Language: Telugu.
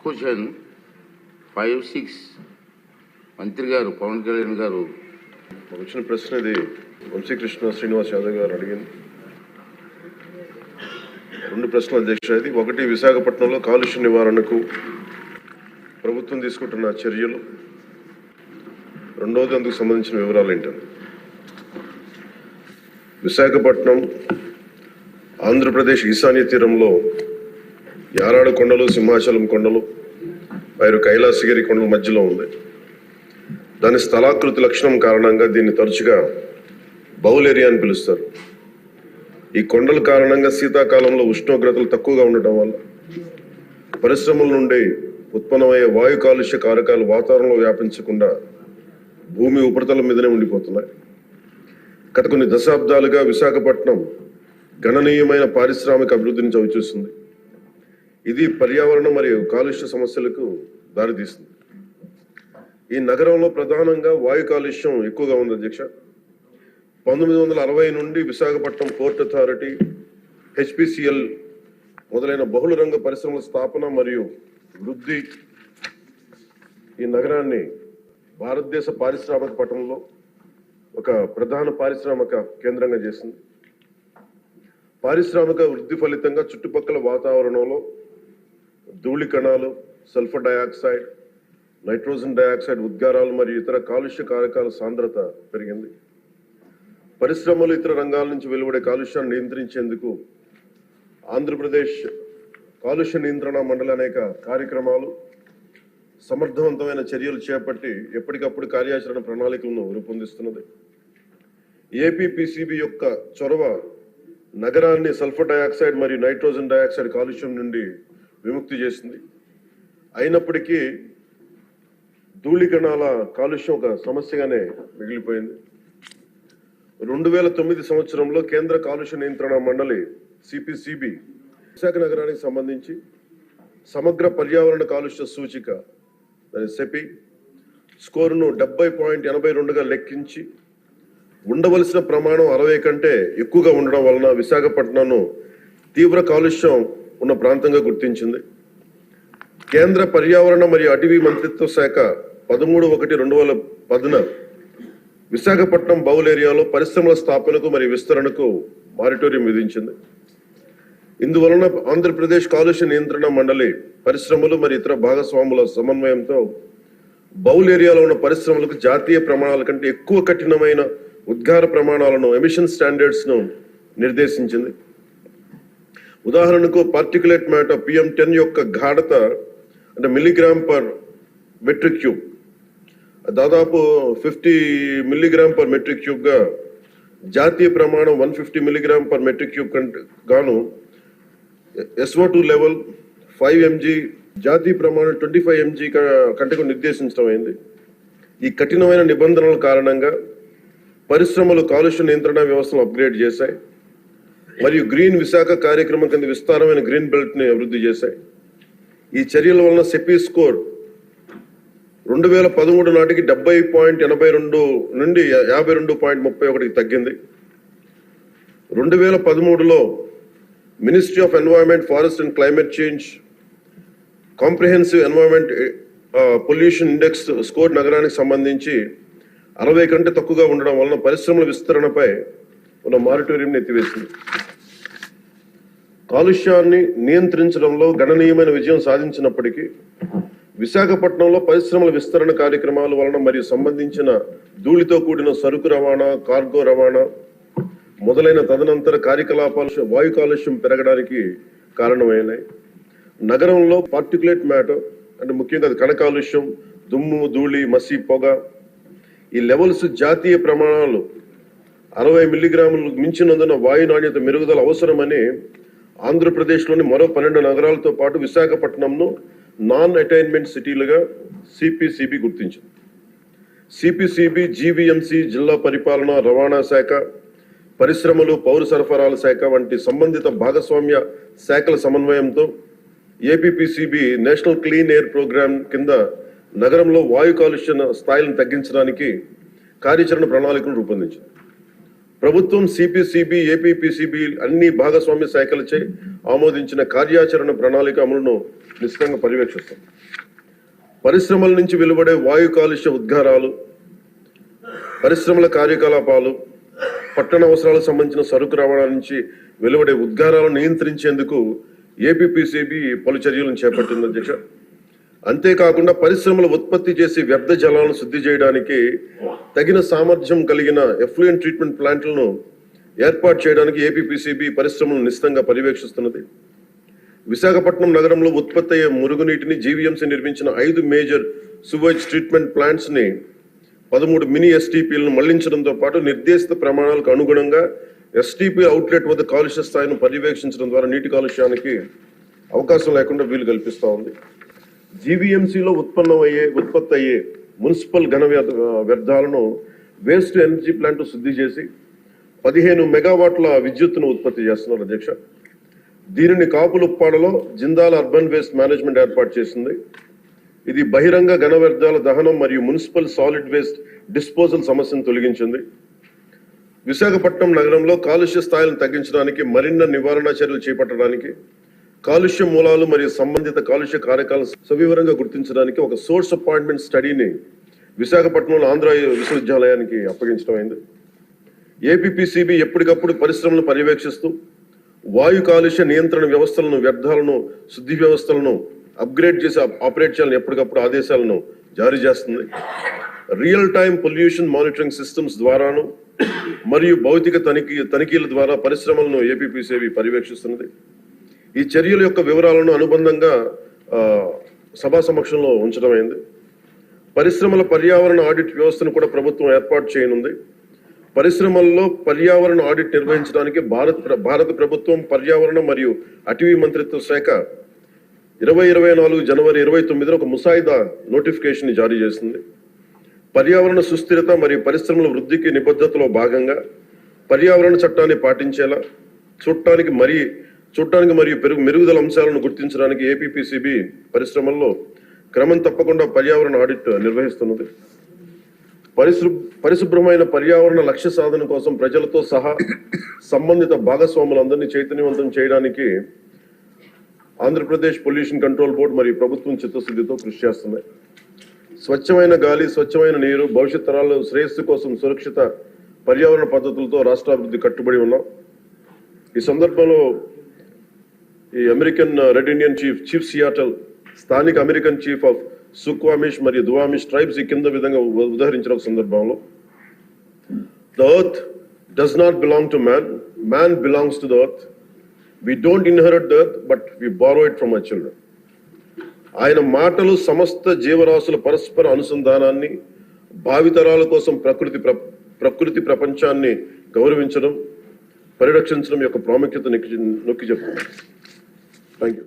క్వశ్చన్ 5-6 మంత్రి గారు పవన్ కళ్యాణ్ గారు వచ్చిన ప్రశ్న ఇది వంశీకృష్ణ శ్రీనివాస్ యాదవ్ గారు అడిగింది. 2 ప్రశ్నలు అధ్యక్ష. ఇది ఒకటి, విశాఖపట్నంలో కాలుష్య నివారణకు ప్రభుత్వం తీసుకుంటున్న చర్యలు. రెండవది, అందుకు సంబంధించిన వివరాలు ఏంటంటే, విశాఖపట్నం ఆంధ్రప్రదేశ్ ఈశాన్య తీరంలో యారాడు కొండలు, సింహాచలం కొండలు, పైరు కైలాసగిరి కొండల మధ్యలో ఉంది. దాని స్థలాకృతి లక్షణం కారణంగా దీన్ని తరచుగా బౌల్ ఏరియా అని పిలుస్తారు. ఈ కొండల కారణంగా శీతాకాలంలో ఉష్ణోగ్రతలు తక్కువగా ఉండటం వల్ల పరిశ్రమల నుండి ఉత్పన్నమయ్యే వాయు కాలుష్య కారకాలు వాతావరణంలో వ్యాపించకుండా భూమి ఉపరితలం మీదనే ఉండిపోతున్నాయి. గత కొన్ని దశాబ్దాలుగా విశాఖపట్నం గణనీయమైన పారిశ్రామిక అభివృద్ధిని చవిచూస్తుంది. ఇది పర్యావరణం మరియు కాలుష్య సమస్యలకు దారితీస్తుంది. ఈ నగరంలో ప్రధానంగా వాయు కాలుష్యం ఎక్కువగా ఉంది అధ్యక్ష. 1960 నుండి విశాఖపట్నం పోర్ట్ అథారిటీ, హెచ్పిసిఎల్ మొదలైన బహుళ రంగ పరిశ్రమల స్థాపన మరియు వృద్ధి ఈ నగరాన్ని భారతదేశ పారిశ్రామిక పట్టణంలో ఒక ప్రధాన పారిశ్రామిక కేంద్రంగా చేసింది. పారిశ్రామిక వృద్ధి ఫలితంగా చుట్టుపక్కల వాతావరణంలో ధూళి కణాలు, సల్ఫర్ డయాక్సైడ్, నైట్రోజన్ డయాక్సైడ్ ఉద్గారాలు మరియు ఇతర కాలుష్య కారకాల సాంద్రత పెరిగింది. పరిశ్రమలు, ఇతర రంగాల నుంచి వెలువడే కాలుష్యాన్ని నియంత్రించేందుకు ఆంధ్రప్రదేశ్ కాలుష్య నియంత్రణ మండలి అనేక కార్యక్రమాలు, సమర్థవంతమైన చర్యలు చేపట్టి ఎప్పటికప్పుడు కార్యాచరణ ప్రణాళికలను రూపొందిస్తున్నది. ఏపీపీసీబీ యొక్క చొరవ నగరాన్ని సల్ఫర్ డయాక్సైడ్ మరియు నైట్రోజన్ డయాక్సైడ్ కాలుష్యం నుండి విముక్తి చేసింది. అయినప్పటికీ ధూళి కణాల కాలుష్యం ఒక సమస్యగానే మిగిలిపోయింది. 2009 సంవత్సరంలో కేంద్ర కాలుష్య నియంత్రణ మండలి సిపిసిబి విశాఖ నగరానికి సంబంధించి సమగ్ర పర్యావరణ కాలుష్య సూచిక సెపి స్కోరును 70.82గా లెక్కించి ఉండవలసిన ప్రమాణం 60 కంటే ఎక్కువగా ఉండడం వలన విశాఖపట్నంను తీవ్ర కాలుష్యం ఉన్న ప్రాంతంగా గుర్తించింది. కేంద్ర పర్యావరణ మరియు అటవీ మంత్రిత్వ శాఖ 13/1/2010 విశాఖపట్నం బౌల్ ఏరియాలో పరిశ్రమల స్థాపనకు మరియు విస్తరణకు మారిటోరియం విధించింది. ఇందువలన ఆంధ్రప్రదేశ్ కాలుష్య నియంత్రణ మండలి పరిశ్రమలు మరియు ఇతర భాగస్వాముల సమన్వయంతో బౌల్ ఏరియాలో ఉన్న పరిశ్రమలకు జాతీయ ప్రమాణాల కంటే ఎక్కువ కఠినమైన ఉద్గార ప్రమాణాలను, ఎమిషన్ స్టాండర్డ్స్ ను నిర్దేశించింది. ఉదాహరణకు పార్టికులేట్ మ్యాటర్ PM10 యొక్క గాఢత అంటే మిల్లీగ్రామ్ పర్ మెట్రిక్ క్యూబ్ దాదాపు 50 మిల్లీగ్రామ్ పర్ మెట్రిక్ క్యూబ్ గా జాతీయ ప్రమాణం 150 మిల్లీగ్రామ్ పర్ మెట్రిక్ క్యూబ్ కంటే గాను SO2 లెవెల్ 5 mg, జాతీయ ప్రమాణం 25 mg కంటే నిర్దేశించడం అయింది. ఈ కఠినమైన నిబంధనల కారణంగా పరిశ్రమలు కాలుష్య నియంత్రణ వ్యవస్థను అప్గ్రేడ్ చేశాయి మరియు గ్రీన్ విశాఖ కార్యక్రమం కింద విస్తారమైన గ్రీన్ బెల్ట్ ని అభివృద్ధి చేశాయి. ఈ చర్యల వలన సెపీ స్కోర్ 2013 నాటికి 70.82 నుండి 52.31కి తగ్గింది. 2013లో ministry of environment, forest and climate change comprehensive environment pollution index score నగరానికి సంబంధించి 60 కంటే తక్కువగా ఉండడం వలన పరిశ్రమల విస్తరణపై ఉన్న మారిటోరియం ఎత్తివేసింది. కాలుష్యాన్ని నియంత్రించడంలో గణనీయమైన విజయం సాధించినప్పటికీ విశాఖపట్నంలో పరిశ్రమల విస్తరణ కార్యక్రమాల వలన మరియు సంబంధించిన ధూళితో కూడిన సరుకు రవాణా, కార్గో రవాణా మొదలైన తదనంతర కార్యకలాపాలు వాయు కాలుష్యం పెరగడానికి కారణమైనాయి. నగరంలో పార్టికులేట్ మ్యాటర్ అంటే ముఖ్యంగా కణ కాలుష్యం, దుమ్ము, ధూళి, మసి, పొగ ఈ లెవెల్స్ జాతీయ ప్రమాణాలు 60 మిల్లీగ్రాములు మించినందున వాయు నాణ్యత మెరుగుదల అవసరమని ఆంధ్రప్రదేశ్లోని మరో 12 నగరాలతో పాటు విశాఖపట్నంను నాన్ అటైన్మెంట్ సిటీలుగా సిపిసిబి గుర్తించింది. సిపిసిబి జీవీఎంసీ, జిల్లా పరిపాలన, రవాణా శాఖ, పరిశ్రమలు, పౌర సరఫరాల శాఖ వంటి సంబంధిత భాగస్వామ్య శాఖల సమన్వయంతో APPCB national clean air programme కింద నగరంలో వాయు కాలుష్య స్థాయిలను తగ్గించడానికి కార్యాచరణ ప్రణాళికను రూపొందించింది. ప్రభుత్వం సిపిసిబి, ఏపీపీసీబీ అన్ని భాగస్వామ్య శాఖలచే ఆమోదించిన కార్యాచరణ ప్రణాళిక అమలును నిశ్చితంగా పర్యవేక్షిస్తాం. పరిశ్రమల నుంచి వెలువడే వాయు కాలుష్య ఉద్గారాలు, పరిశ్రమల కార్యకలాపాలు, పట్టణ అవసరాలకు సంబంధించిన సరుకు రవాణా నుంచి వెలువడే ఉద్గారాలను నియంత్రించేందుకు ఏపీపీసీబీ పలు చర్యలను చేపట్టింది అధ్యక్ష. అంతేకాకుండా పరిశ్రమలు ఉత్పత్తి చేసి వ్యర్థ జలాలను శుద్ధి చేయడానికి తగిన సామర్థ్యం కలిగిన ఎఫ్లూయెంట్ ట్రీట్మెంట్ ప్లాంట్లను ఏర్పాటు చేయడానికి ఏపీపీసీబీ పరిశ్రమలను నిశ్చితంగా పర్యవేక్షిస్తున్నది. విశాఖపట్నం నగరంలో ఉత్పత్తి అయ్యే మురుగునీటిని జీవీఎంసీ నిర్మించిన 5 మేజర్ సువేజ్ ట్రీట్మెంట్ ప్లాంట్స్ ని 13 మినీ ఎస్టీపీలను మళ్లించడంతో పాటు నిర్దేశిత ప్రమాణాలకు అనుగుణంగా ఎస్టీపీ అవుట్లెట్ వద్ద కాలుష్య స్థాయిని పర్యవేక్షించడం ద్వారా నీటి కాలుష్యానికి అవకాశం లేకుండా వీలు కల్పిస్తూ ఉంది. జీవీఎంసీలో ఉత్పత్తి అయ్యే మున్సిపల్ ఘన వ్యర్థాలను వేస్ట్ ఎనర్జీ ప్లాంట్ శుద్ధి చేసి 15 మెగావాట్ల విద్యుత్తును ఉత్పత్తి చేస్తున్నారు అధ్యక్ష. దీనిని కాపులుప్పాడలో జిందాల్ అర్బన్ వేస్ట్ మేనేజ్మెంట్ ఏర్పాటు చేసింది. ఇది బహిరంగ ఘన వ్యర్థాల దహనం మరియు మున్సిపల్ సాలిడ్ వేస్ట్ డిస్పోజల్ సమస్యను తొలగించింది. విశాఖపట్నం నగరంలో కాలుష్య స్థాయిలను తగ్గించడానికి, మరిన్న నివారణ చర్యలు చేపట్టడానికి, కాలుష్య మూలాలు మరియు సంబంధిత కాలుష్య కారకాలను సవివరంగా గుర్తించడానికి ఒక సోర్స్ అపాయింట్మెంట్ స్టడీని విశాఖపట్నంలో ఆంధ్ర విశ్వవిద్యాలయానికి అప్పగించడం అయింది. ఏపీపీసీబీ ఎప్పటికప్పుడు పరిశ్రమలను పర్యవేక్షిస్తూ వాయు కాలుష్య నియంత్రణ వ్యవస్థలను, వ్యర్థాలను శుద్ధి వ్యవస్థలను అప్గ్రేడ్ చేసి ఆపరేట్ చేయాలని ఎప్పటికప్పుడు ఆదేశాలను జారీ చేస్తుంది. Real time pollution monitoring systems ద్వారాను మరియు భౌతిక తనిఖీల ద్వారా పరిశ్రమలను ఏపీపీసీబీ పర్యవేక్షిస్తున్నది. ఈ చర్యల యొక్క వివరాలను అనుబంధంగా సభా సమక్షంలో ఉంచడం అయింది. పరిశ్రమల పర్యావరణ ఆడిట్ వ్యవస్థను కూడా ప్రభుత్వం ఏర్పాటు చేయనుంది. పరిశ్రమల్లో పర్యావరణ ఆడిట్ నిర్వహించడానికి భారత ప్రభుత్వం పర్యావరణ మరియు అటవీ మంత్రిత్వ శాఖ 2024 జనవరి 29న ఒక ముసాయిదా నోటిఫికేషన్ జారీ చేసింది. పర్యావరణ సుస్థిరత మరియు పరిశ్రమల వృద్ధికి నిబద్ధతలో భాగంగా పర్యావరణ చట్టాన్ని పాటించేలా చూడటానికి మరియు మెరుగుదల అంశాలను గుర్తించడానికి ఏపీపీసీబీ పరిశ్రమల్లో క్రమం తప్పకుండా పర్యావరణ ఆడిట్ నిర్వహిస్తున్నది. పరిశుభ్రమైన పర్యావరణ లక్ష్య సాధన కోసం ప్రజలతో సహా సంబంధిత భాగస్వాములందరినీ చైతన్యవంతం చేయడానికి ఆంధ్రప్రదేశ్ పొల్యూషన్ కంట్రోల్ బోర్డు మరియు ప్రభుత్వం చిత్తశుద్ధితో కృషి చేస్తున్నాయి. స్వచ్ఛమైన గాలి, స్వచ్ఛమైన నీరు, భవిష్యత్ తరాల శ్రేయస్సు కోసం సురక్షిత పర్యావరణ పద్ధతులతో రాష్ట్రాభివృద్ధి కట్టుబడి ఉన్నాం. ఈ సందర్భంలో ఈ American red Indian chief Seattle, స్థానిక అమెరికన్ చీఫ్ ఆఫ్ సుక్వామిష్ మరియు దువామిష్ ట్రైబ్స్ ఈ కింద విధంగా ఉదాహరించిన ఒక సందర్భంలో, the earth does not belong to man, man belongs to the earth. We don't inherit the earth, but we borrow it from our children. ఆయన మాటలు సమస్త జీవరాశుల పరస్పర అనుసంధానాన్ని, భావితరాల కోసం ప్రకృతి ప్రపంచాన్ని గౌరవించడం, పరిరక్షించడం యొక్క ప్రాముఖ్యత నొక్కి చెప్తున్నాను. Thank you.